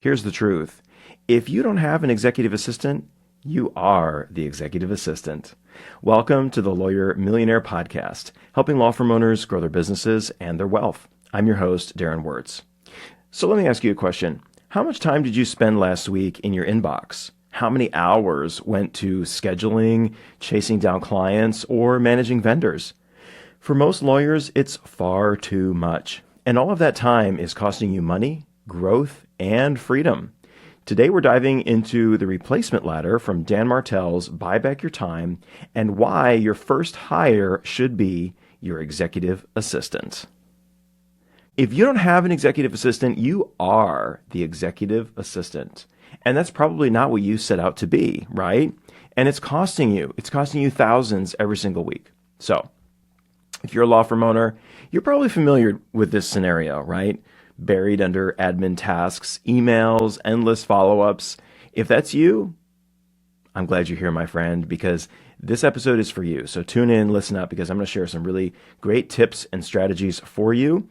Here's the truth. If you don't have an executive assistant, you are the executive assistant. Welcome to the Lawyer Millionaire Podcast, helping law firm owners grow their businesses and their wealth. I'm your host, Darren Wirtz. So let me ask you a question. How much time did you spend last week in your inbox? How many hours went to scheduling, chasing down clients, or managing vendors? For most lawyers, it's far too much. And all of that time is costing you money, growth, and freedom. Today, we're diving into the replacement ladder from Dan Martell's Buy Back Your Time and why your first hire should be your executive assistant. If you don't have an executive assistant, you are the executive assistant. And that's probably not what you set out to be, right? And it's costing you thousands every single week. So, if you're a law firm owner, you're probably familiar with this scenario, right? Buried under admin tasks, emails, endless follow-ups. If that's you, I'm glad you're here, my friend, because this episode is for you. So tune in, listen up, because I'm going to share some really great tips and strategies for you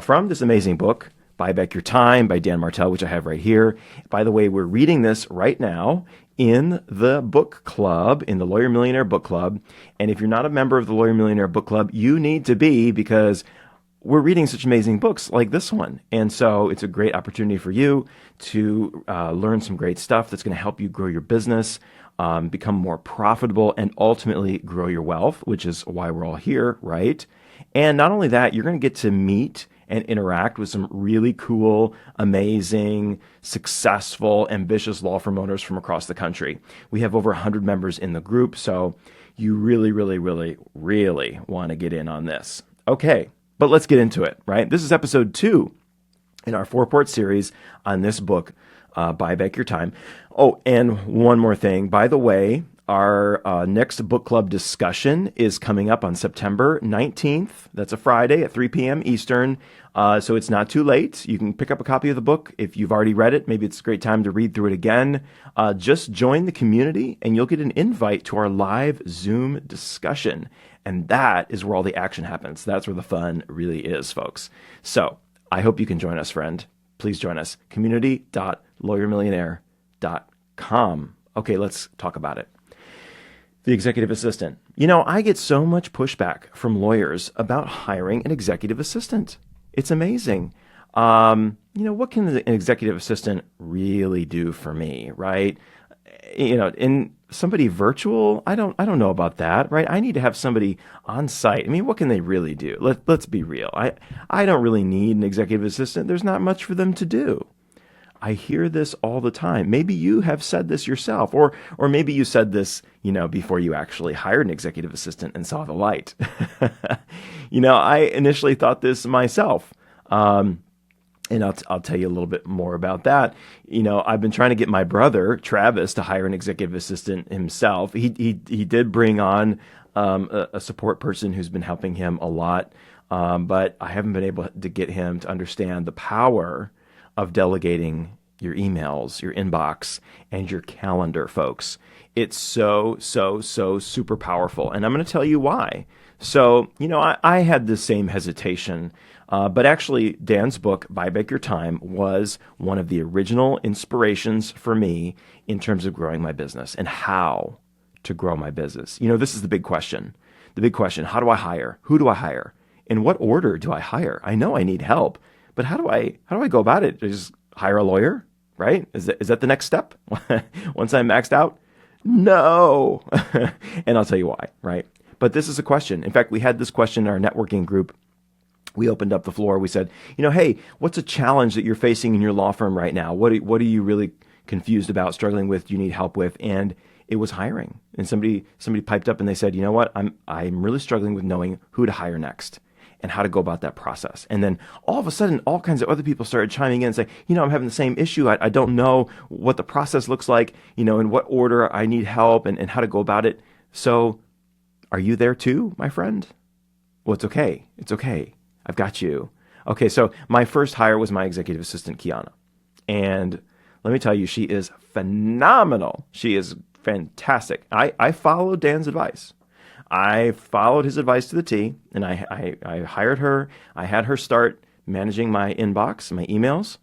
from this amazing book, Buy Back Your Time by Dan Martell, which I have right here. By the way, we're reading this right now in the book club, in the Lawyer Millionaire Book Club. And if you're not a member of the Lawyer Millionaire Book Club, you need to be, because we're reading such amazing books like this one. And so it's a great opportunity for you to learn some great stuff that's going to help you grow your business, become more profitable, and ultimately grow your wealth, which is why we're all here, right? And not only that, you're going to get to meet and interact with some really cool, amazing, successful, ambitious law firm owners from across the country. We have over 100 members in the group, so you really, really, really, really want to get in on this. Okay, but let's get into it, right? This is episode 2 in our 4-part series on this book, Buy Back Your Time. Oh, and one more thing. By the way, our next book club discussion is coming up on September 19th. That's a Friday at 3 p.m. Eastern. So it's not too late. You can pick up a copy of the book if you've already read it. Maybe it's a great time to read through it again. Just join the community and you'll get an invite to our live Zoom discussion. And that is where all the action happens. That's where the fun really is, folks. So I hope you can join us, friend. Please join us. community.lawyermillionaire.com. Okay, let's talk about it. The executive assistant. You know, I get so much pushback from lawyers about hiring an executive assistant. It's amazing. What can an executive assistant really do for me, right? In somebody virtual, I don't know about that, right? I need to have somebody on site. I mean, what can they really do? Let's be real. I don't really need an executive assistant. There's not much for them to do. I hear this all the time. Maybe you have said this yourself, or maybe you said this, before you actually hired an executive assistant and saw the light. I initially thought this myself. And I'll tell you a little bit more about that. I've been trying to get my brother, Travis, to hire an executive assistant himself. He did bring on a support person who's been helping him a lot, but I haven't been able to get him to understand the power of delegating your emails, your inbox, and your calendar, folks. It's so super powerful. And I'm going to tell you why. So, I had the same hesitation, but actually Dan's book, Buy Back Your Time, was one of the original inspirations for me in terms of growing my business and how to grow my business. This is the big question. The big question, how do I hire? Who do I hire? In what order do I hire? I know I need help. But how do I go about it? Just hire a lawyer, right? Is that the next step? Once I'm maxed out? No. And I'll tell you why, right? But this is a question. In fact, we had this question in our networking group. We opened up the floor. We said, hey, what's a challenge that you're facing in your law firm right now? What are you really confused about, struggling with, do you need help with? And it was hiring. And somebody piped up and they said, you know what? I'm really struggling with knowing who to hire next and how to go about that process. And then all of a sudden, all kinds of other people started chiming in and saying, I'm having the same issue. I don't know what the process looks like, in what order I need help and how to go about it. So are you there too, my friend? Well, it's okay. It's okay. I've got you. Okay, so my first hire was my executive assistant, Kiana. And let me tell you, she is phenomenal. She is fantastic. I followed Dan's advice. I followed his advice to the T, and I hired her. I had her start managing my inbox, my emails.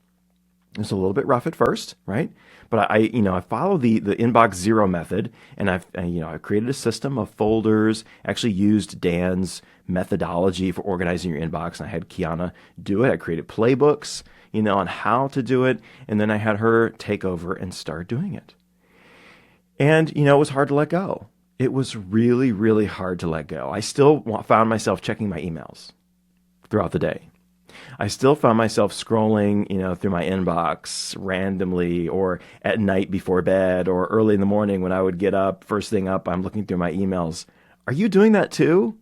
It's a little bit rough at first, right? But I follow the inbox zero method, and I created a system of folders. Actually used Dan's methodology for organizing your inbox, and I had Kiana do it. I created playbooks, on how to do it, and then I had her take over and start doing it. And it was hard to let go. It was really, really hard to let go. I still found myself checking my emails throughout the day. I still found myself scrolling, through my inbox randomly, or at night before bed, or early in the morning when I would get up. First thing up, I'm looking through my emails. Are you doing that too?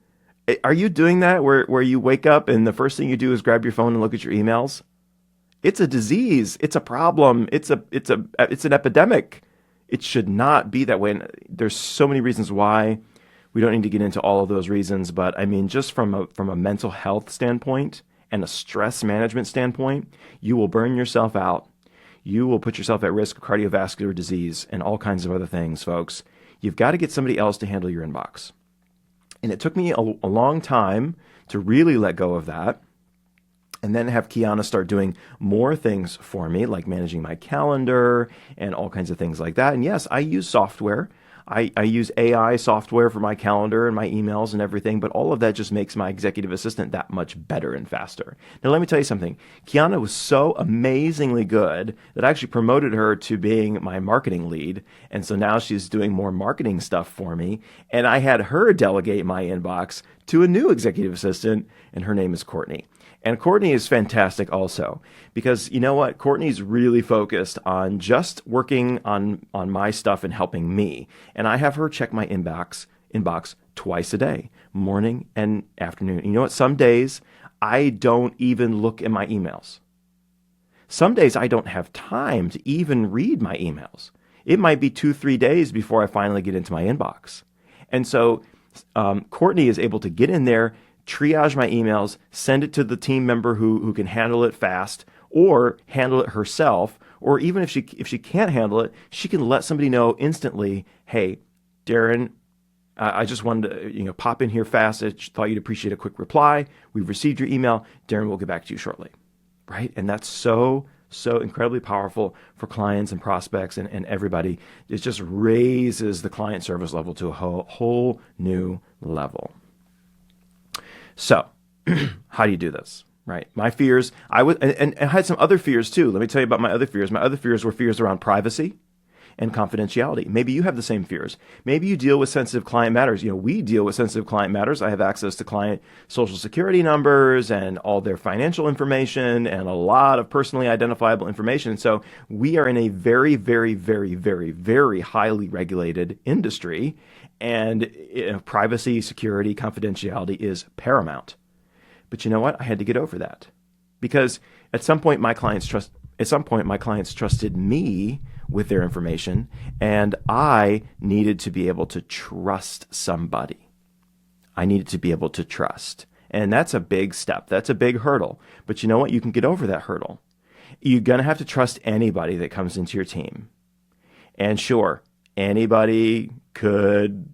Are you doing that where you wake up and the first thing you do is grab your phone and look at your emails? It's a disease. It's a problem. It's an epidemic. It should not be that way. And there's so many reasons why. We don't need to get into all of those reasons, but I mean, just from a mental health standpoint and a stress management standpoint, you will burn yourself out. You will put yourself at risk of cardiovascular disease and all kinds of other things, folks. You've got to get somebody else to handle your inbox. And it took me a long time to really let go of that, and then have Kiana start doing more things for me, like managing my calendar and all kinds of things like that. And yes, I use software. I use AI software for my calendar and my emails and everything, but all of that just makes my executive assistant that much better and faster. Now, let me tell you something. Kiana was so amazingly good that I actually promoted her to being my marketing lead. And so now she's doing more marketing stuff for me. And I had her delegate my inbox to a new executive assistant, and her name is Courtney. And Courtney is fantastic also, because you know what? Courtney's really focused on just working on my stuff and helping me. And I have her check my inbox twice a day, morning and afternoon. You know what? Some days I don't even look at my emails. Some days I don't have time to even read my emails. It might be 2-3 days before I finally get into my inbox. And so Courtney is able to get in there, triage my emails, send it to the team member who can handle it fast, or handle it herself, or even if she can't handle it, she can let somebody know instantly, hey, Darren, I just wanted to pop in here fast. I thought you'd appreciate a quick reply. We've received your email. Darren will get back to you shortly. Right? And that's so incredibly powerful for clients and prospects and everybody. It just raises the client service level to a whole new level. So, how do you do this, right? My fears, I had some other fears too. Let me tell you about my other fears. My other fears were fears around privacy and confidentiality. Maybe you have the same fears. Maybe you deal with sensitive client matters. We deal with sensitive client matters. I have access to client social security numbers and all their financial information and a lot of personally identifiable information. So we are in a very, very, very, very, very highly regulated industry. And privacy, security, confidentiality is paramount. But you know what? I had to get over that, because at some point my clients trusted me with their information, and I needed to be able to trust somebody. I needed to be able to trust. And that's a big step. That's a big hurdle. But you know what? You can get over that hurdle. You're going to have to trust anybody that comes into your team. And sure, anybody could,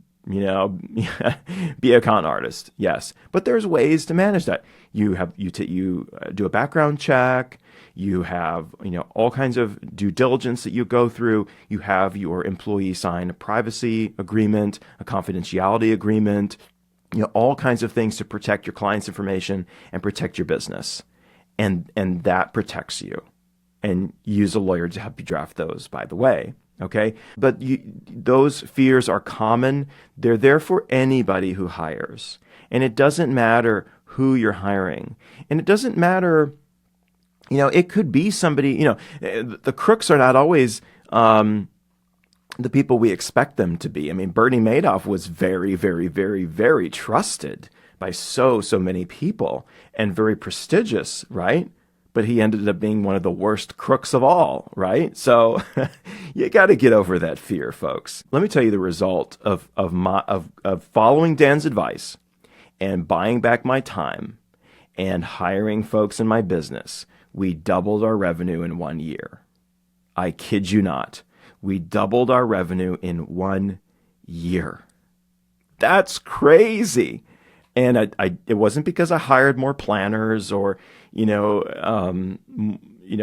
be a con artist. Yes. But there's ways to manage that. You do a background check. You have, all kinds of due diligence that you go through. You have your employee sign a privacy agreement, a confidentiality agreement, all kinds of things to protect your client's information and protect your business. And that protects you. And use a lawyer to help you draft those, by the way. Okay? But those fears are common. They're there for anybody who hires. And it doesn't matter who you're hiring. And it doesn't matter, it could be somebody, the crooks are not always the people we expect them to be. I mean, Bernie Madoff was very, very, very, very trusted by so many people and very prestigious, right? But he ended up being one of the worst crooks of all, right? So you got to get over that fear, folks. Let me tell you the result of following Dan's advice and buying back my time and hiring folks in my business. We doubled our revenue in 1 year. I kid you not. We doubled our revenue in 1 year. That's crazy. And it wasn't because I hired more planners or,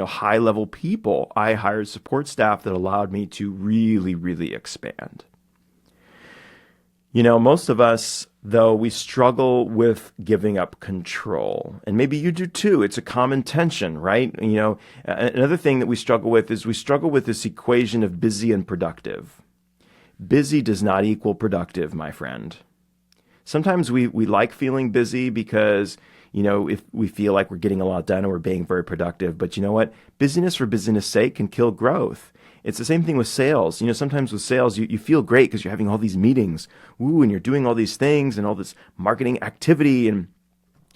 high level people. I hired support staff that allowed me to really, really expand. Most of us, though, we struggle with giving up control. And maybe you do too. It's a common tension, right? Another thing that we struggle with is we struggle with this equation of busy and productive. Busy does not equal productive, my friend. Sometimes we like feeling busy because, if we feel like we're getting a lot done and we're being very productive. But you know what? Busyness for busyness' sake can kill growth. It's the same thing with sales. Sometimes with sales, you feel great because you're having all these meetings. And you're doing all these things and all this marketing activity. And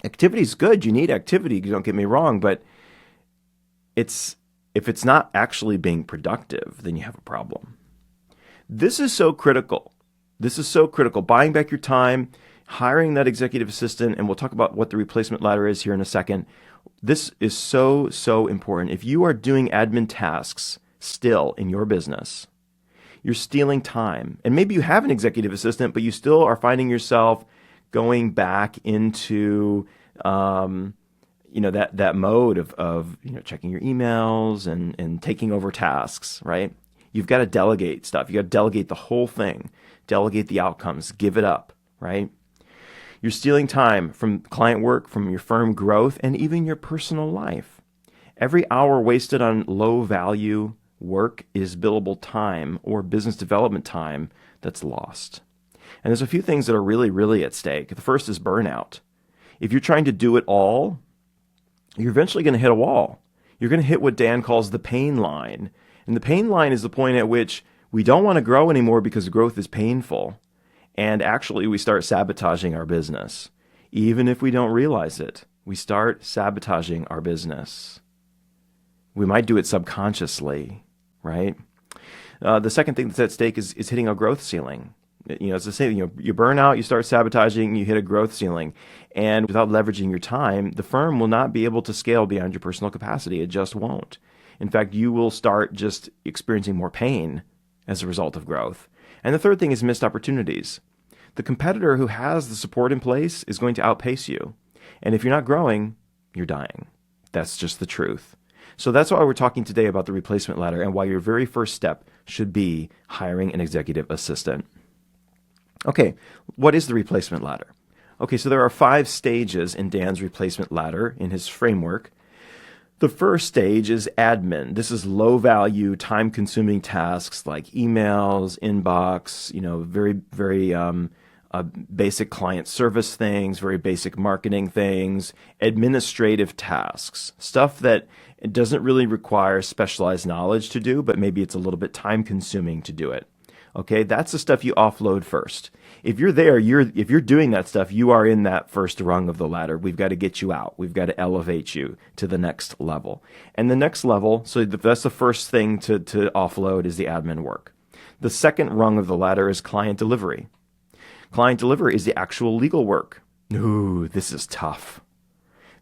activity is good. You need activity. Don't get me wrong. But if it's not actually being productive, then you have a problem. This is so critical. Buying back your time, hiring that executive assistant, and we'll talk about what the replacement ladder is here in a second. This is so, so important. If you are doing admin tasks still in your business, you're stealing time. And maybe you have an executive assistant, but you still are finding yourself going back into that mode of checking your emails and taking over tasks, right? You've got to delegate stuff. You got to delegate the whole thing, delegate the outcomes, give it up, right? You're stealing time from client work, from your firm growth, and even your personal life. Every hour wasted on low value work is billable time or business development time that's lost. And there's a few things that are really, really at stake. The first is burnout. If you're trying to do it all, you're eventually going to hit a wall. You're going to hit what Dan calls the pain line. And the pain line is the point at which we don't want to grow anymore because growth is painful. And actually, we start sabotaging our business. Even if we don't realize it, we start sabotaging our business. We might do it subconsciously, right? The second thing that's at stake is hitting a growth ceiling. It's the same. You burn out, you start sabotaging, you hit a growth ceiling. And without leveraging your time, the firm will not be able to scale beyond your personal capacity. It just won't. In fact, you will start just experiencing more pain as a result of growth. And the third thing is missed opportunities. The competitor who has the support in place is going to outpace you. And if you're not growing, you're dying. That's just the truth. So that's why we're talking today about the replacement ladder and why your very first step should be hiring an executive assistant. Okay, what is the replacement ladder? Okay, so there are 5 stages in Dan's replacement ladder in his framework. The first stage is admin. This is low-value, time-consuming tasks like emails, inbox, very, very basic client service things, very basic marketing things, administrative tasks, stuff that it doesn't really require specialized knowledge to do, but maybe it's a little bit time-consuming to do it. Okay, that's the stuff you offload first. If you're there, if you're doing that stuff, you are in that first rung of the ladder. We've got to get you out. We've got to elevate you to the next level. And the next level, so that's the first thing to offload is the admin work. The second rung of the ladder is client delivery. Client delivery is the actual legal work. Ooh, this is tough.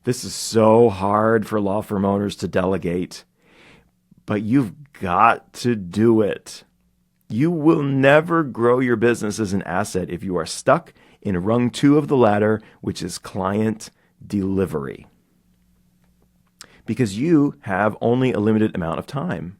This is so hard for law firm owners to delegate, but you've got to do it. You will never grow your business as an asset if you are stuck in rung 2 of the ladder, which is client delivery. Because you have only a limited amount of time.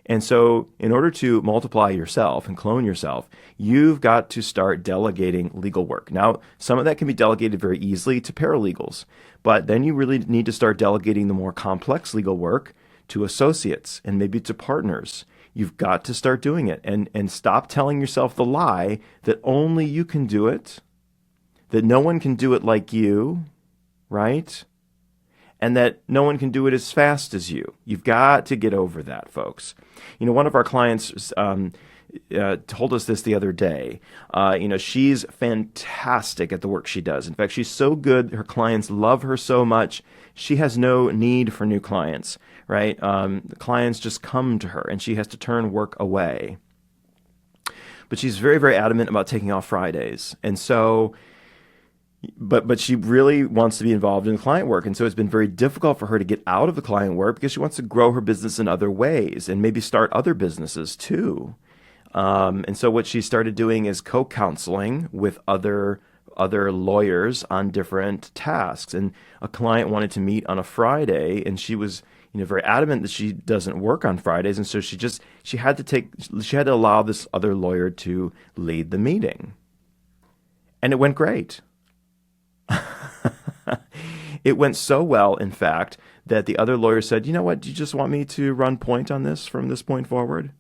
And so in order to multiply yourself and clone yourself, you've got to start delegating legal work. Now, some of that can be delegated very easily to paralegals, but then you really need to start delegating the more complex legal work to associates and maybe to partners. You've got to start doing it and stop telling yourself the lie that only you can do it, that no one can do it like you, right? And that no one can do it as fast as you. You've got to get over that, folks. One of our clients told us this the other day. She's fantastic at the work she does. In fact, she's so good. Her clients love her so much. She has no need for new clients, right? The clients just come to her and she has to turn work away. But she's very, very adamant about taking off Fridays. And so, but she really wants to be involved in client work. And so it's been very difficult for her to get out of the client work because she wants to grow her business in other ways and maybe start other businesses too. And so what she started doing is co-counseling with other lawyers on different tasks. And a client wanted to meet on a Friday, and she was, very adamant that she doesn't work on Fridays, and so she had to allow this other lawyer to lead the meeting, and it went great. It went so well, in fact, that the other lawyer said, "You know what? Do you just want me to run point on this from this point forward?"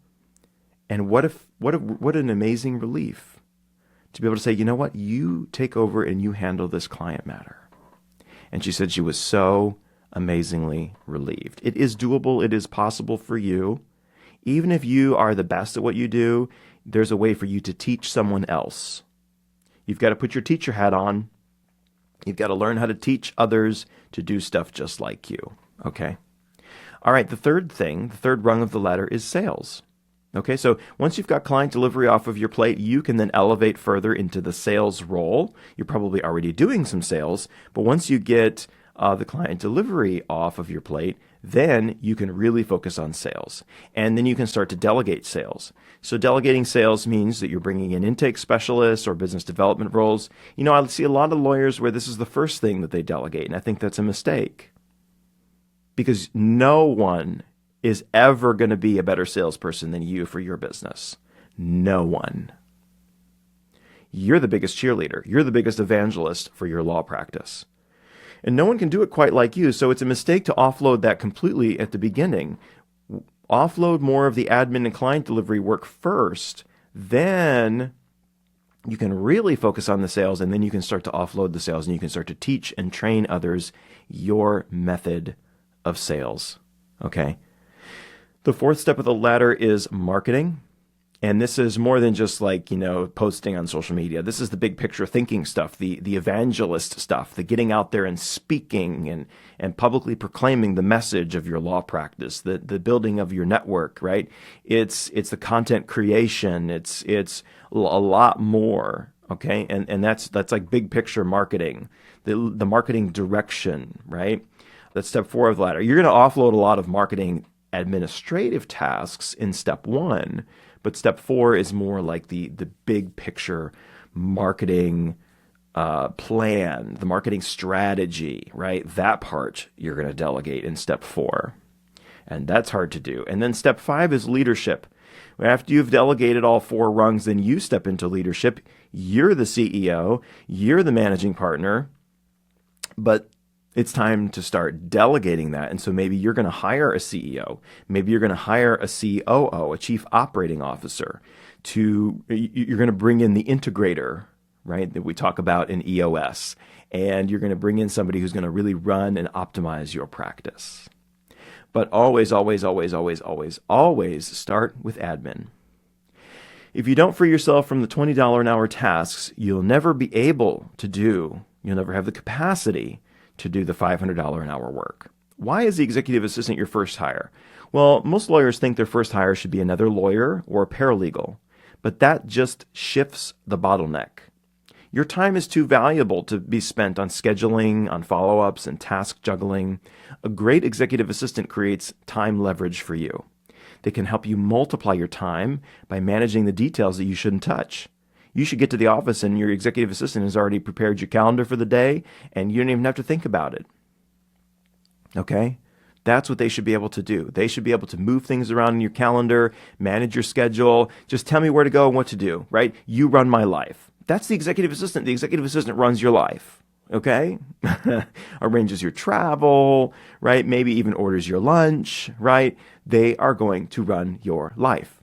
And what an amazing relief to be able to say, "You know what? You take over and you handle this client matter." And she said she was so amazingly relieved. It is doable. It is possible for you. Even if you are the best at what you do, there's a way for you to teach someone else. You've got to put your teacher hat on. You've got to learn how to teach others to do stuff just like you. Okay? All right, the third rung of the ladder is sales. Okay, so once you've got client delivery off of your plate, you can then elevate further into the sales role. You're probably already doing some sales, but once you get the client delivery off of your plate, then you can really focus on sales. And then you can start to delegate sales. So delegating sales means that you're bringing in intake specialists or business development roles. I see a lot of lawyers where this is the first thing that they delegate, and I think that's a mistake. Because no one is ever going to be a better salesperson than you for your business. No one. You're the biggest cheerleader. You're the biggest evangelist for your law practice. And no one can do it quite like you, so it's a mistake to offload that completely at the beginning. Offload more of the admin and client delivery work first, then you can really focus on the sales, and then you can start to offload the sales, and you can start to teach and train others your method of sales. Okay? The fourth step of the ladder is marketing. And this is more than just posting on social media. This is the big picture thinking stuff, the evangelist stuff, the getting out there and speaking and publicly proclaiming the message of your law practice, the building of your network, right? It's the content creation. It's a lot more, okay? And that's like big picture marketing, the marketing direction, right? That's step 4 of the ladder. You're going to offload a lot of marketing administrative tasks in step 1. But step 4 is more like the big picture marketing plan, the marketing strategy, right? That part you're going to delegate in step 4. And that's hard to do. And then step 5 is leadership. After you've delegated all 4 rungs, then you step into leadership. You're the CEO. You're the managing partner. But it's time to start delegating that. And so maybe you're going to hire a CEO. Maybe you're going to hire a COO, a chief operating officer. You're going to bring in the integrator, right, that we talk about in EOS. And you're going to bring in somebody who's going to really run and optimize your practice. But always, always, always, always, always, always start with admin. If you don't free yourself from the $20 an hour tasks, you'll never have the capacity to do the $500 an hour work. Why is the executive assistant your first hire? Well, most lawyers think their first hire should be another lawyer or a paralegal, but that just shifts the bottleneck. Your time is too valuable to be spent on scheduling, on follow-ups, and task juggling. A great executive assistant creates time leverage for you. They can help you multiply your time by managing the details that you shouldn't touch. You should get to the office and your executive assistant has already prepared your calendar for the day and you don't even have to think about it. Okay? That's what they should be able to do. They should be able to move things around in your calendar, manage your schedule, just tell me where to go and what to do, right? You run my life. That's the executive assistant. The executive assistant runs your life. Okay? Arranges your travel, right? Maybe even orders your lunch, right? They are going to run your life.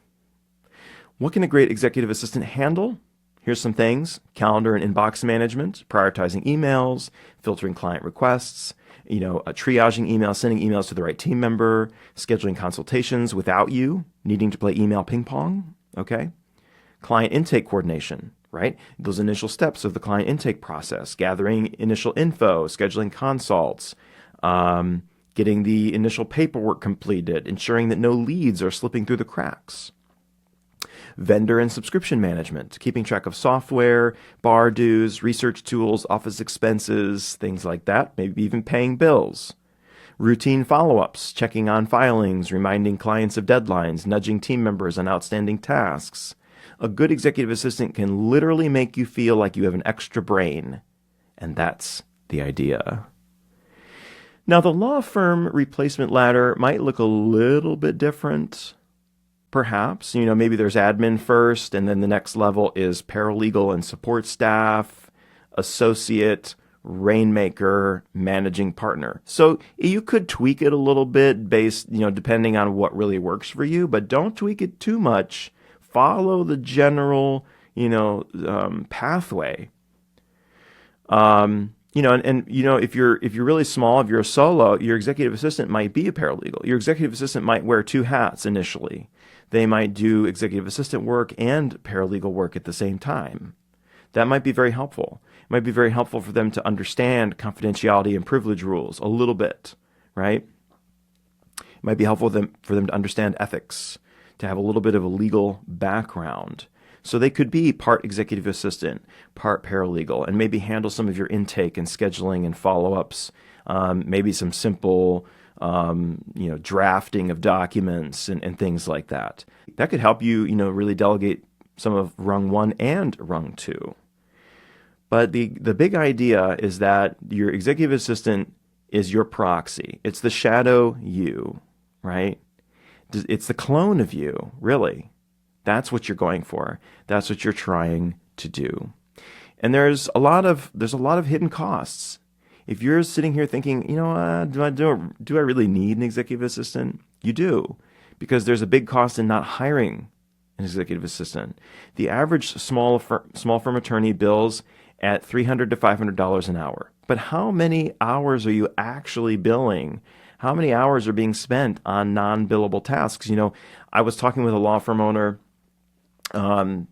What can a great executive assistant handle? Here's some things: calendar and inbox management, prioritizing emails, filtering client requests, triaging emails, sending emails to the right team member, scheduling consultations without you needing to play email ping pong, okay? Client intake coordination, right? Those initial steps of the client intake process, gathering initial info, scheduling consults, getting the initial paperwork completed, ensuring that no leads are slipping through the cracks. Vendor and subscription management, keeping track of software, bar dues, research tools, office expenses, things like that, maybe even paying bills. Routine follow-ups, checking on filings, reminding clients of deadlines, nudging team members on outstanding tasks. A good executive assistant can literally make you feel like you have an extra brain, and that's the idea. Now, the law firm replacement ladder might look a little bit different, perhaps. Maybe there's admin first, and then the next level is paralegal and support staff, associate, rainmaker, managing partner. So you could tweak it a little bit based, depending on what really works for you, but don't tweak it too much. Follow the general, pathway. If you're really small, if you're a solo, your executive assistant might be a paralegal. Your executive assistant might wear two hats initially. They might do executive assistant work and paralegal work at the same time. That might be very helpful. It might be very helpful for them to understand confidentiality and privilege rules a little bit, right? It might be helpful for them to understand ethics, to have a little bit of a legal background. So they could be part executive assistant, part paralegal, and maybe handle some of your intake and scheduling and follow-ups, maybe some simple drafting of documents and things like that. That could help you, really delegate some of rung 1 and rung 2. But the big idea is that your executive assistant is your proxy. It's the shadow you, right? It's the clone of you, really. That's what you're going for. That's what you're trying to do. And there's a lot of hidden costs. If you're sitting here thinking, do I really need an executive assistant? You do, because there's a big cost in not hiring an executive assistant. The average small firm attorney bills at $300 to $500 an hour. But how many hours are you actually billing? How many hours are being spent on non-billable tasks? I was talking with a law firm owner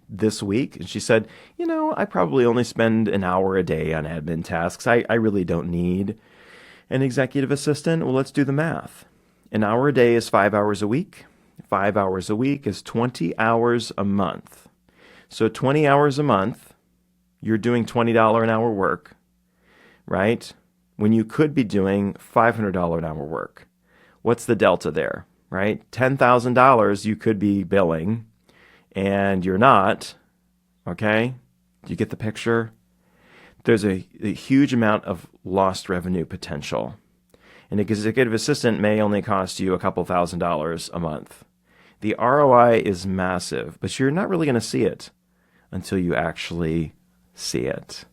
this week, and she said, I probably only spend an hour a day on admin tasks. I really don't need an executive assistant. Well, let's do the math. An hour a day is 5 hours a week. 5 hours a week is 20 hours a month. So 20 hours a month, you're doing $20 an hour work, right? When you could be doing $500 an hour work. What's the delta there, right? $10,000 you could be billing, and you're not, okay? Do you get the picture? There's a huge amount of lost revenue potential. An executive assistant may only cost you a couple $1,000s a month. The ROI is massive, but you're not really going to see it until you actually see it.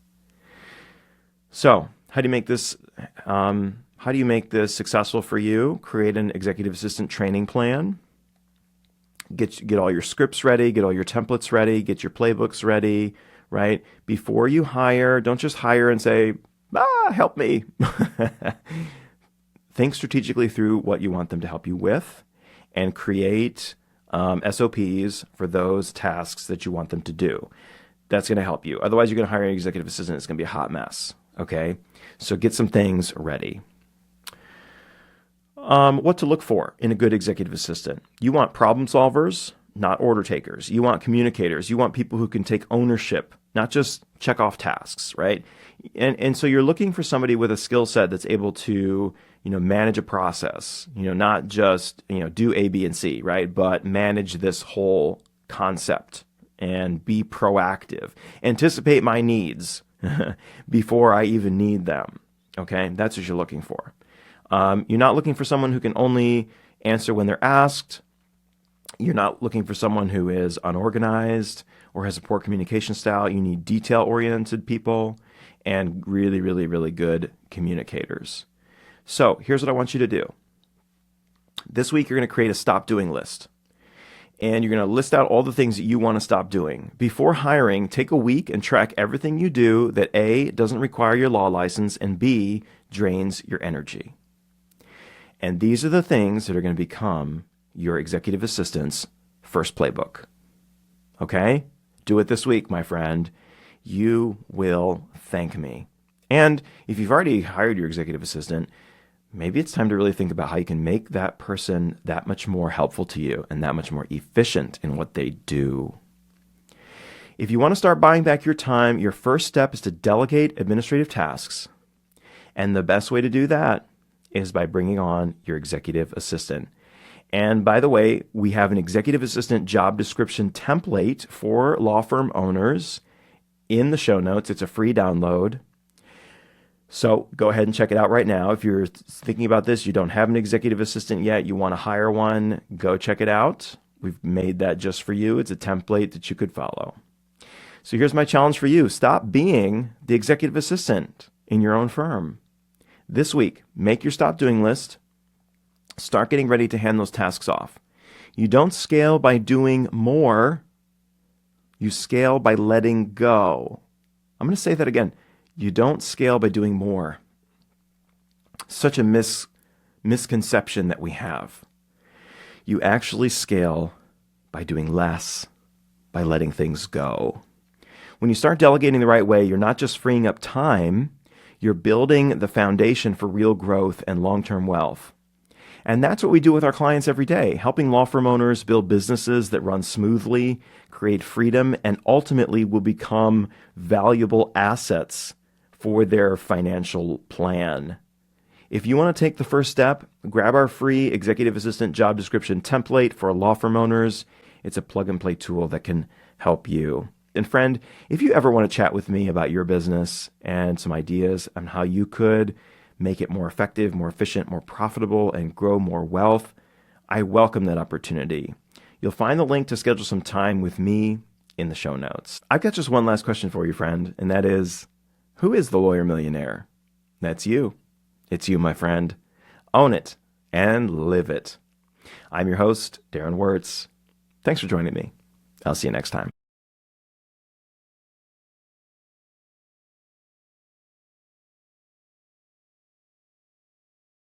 So, how do you make this successful for you? Create an executive assistant training plan. Get all your scripts ready, get all your templates ready, get your playbooks ready, right? Before you hire, don't just hire and say, help me. Think strategically through what you want them to help you with and create SOPs for those tasks that you want them to do. That's going to help you. Otherwise, you're going to hire an executive assistant. It's going to be a hot mess, okay? So get some things ready. What to look for in a good executive assistant. You want problem solvers, not order takers. You want communicators. You want people who can take ownership, not just check off tasks, right? And so you're looking for somebody with a skill set that's able to, manage a process, not just, do A, B, and C, right? But manage this whole concept and be proactive. Anticipate my needs before I even need them, okay? That's what you're looking for. You're not looking for someone who can only answer when they're asked. You're not looking for someone who is unorganized or has a poor communication style. You need detail-oriented people and really, really, really good communicators. So here's what I want you to do. This week, you're going to create a stop doing list. And you're going to list out all the things that you want to stop doing. Before hiring, take a week and track everything you do that A, doesn't require your law license, and B, drains your energy. And these are the things that are going to become your executive assistant's first playbook. Okay? Do it this week, my friend. You will thank me. And if you've already hired your executive assistant, maybe it's time to really think about how you can make that person that much more helpful to you and that much more efficient in what they do. If you want to start buying back your time, your first step is to delegate administrative tasks. And the best way to do that is by bringing on your executive assistant. And by the way, we have an executive assistant job description template for law firm owners in the show notes. It's a free download. So go ahead and check it out right now. If you're thinking about this, you don't have an executive assistant yet, you want to hire one, go check it out. We've made that just for you. It's a template that you could follow. So here's my challenge for you. Stop being the executive assistant in your own firm. This week, make your stop doing list. Start getting ready to hand those tasks off. You don't scale by doing more. You scale by letting go. I'm going to say that again. You don't scale by doing more. Such a misconception that we have. You actually scale by doing less, by letting things go. When you start delegating the right way, you're not just freeing up time, you're building the foundation for real growth and long-term wealth. And that's what we do with our clients every day, helping law firm owners build businesses that run smoothly, create freedom, and ultimately will become valuable assets for their financial plan. If you want to take the first step, grab our free executive assistant job description template for law firm owners. It's a plug-and-play tool that can help you. And friend, if you ever want to chat with me about your business and some ideas on how you could make it more effective, more efficient, more profitable, and grow more wealth, I welcome that opportunity. You'll find the link to schedule some time with me in the show notes. I've got just one last question for you, friend, and that is, who is the lawyer millionaire? That's you. It's you, my friend. Own it and live it. I'm your host, Darren Wirtz. Thanks for joining me. I'll see you next time.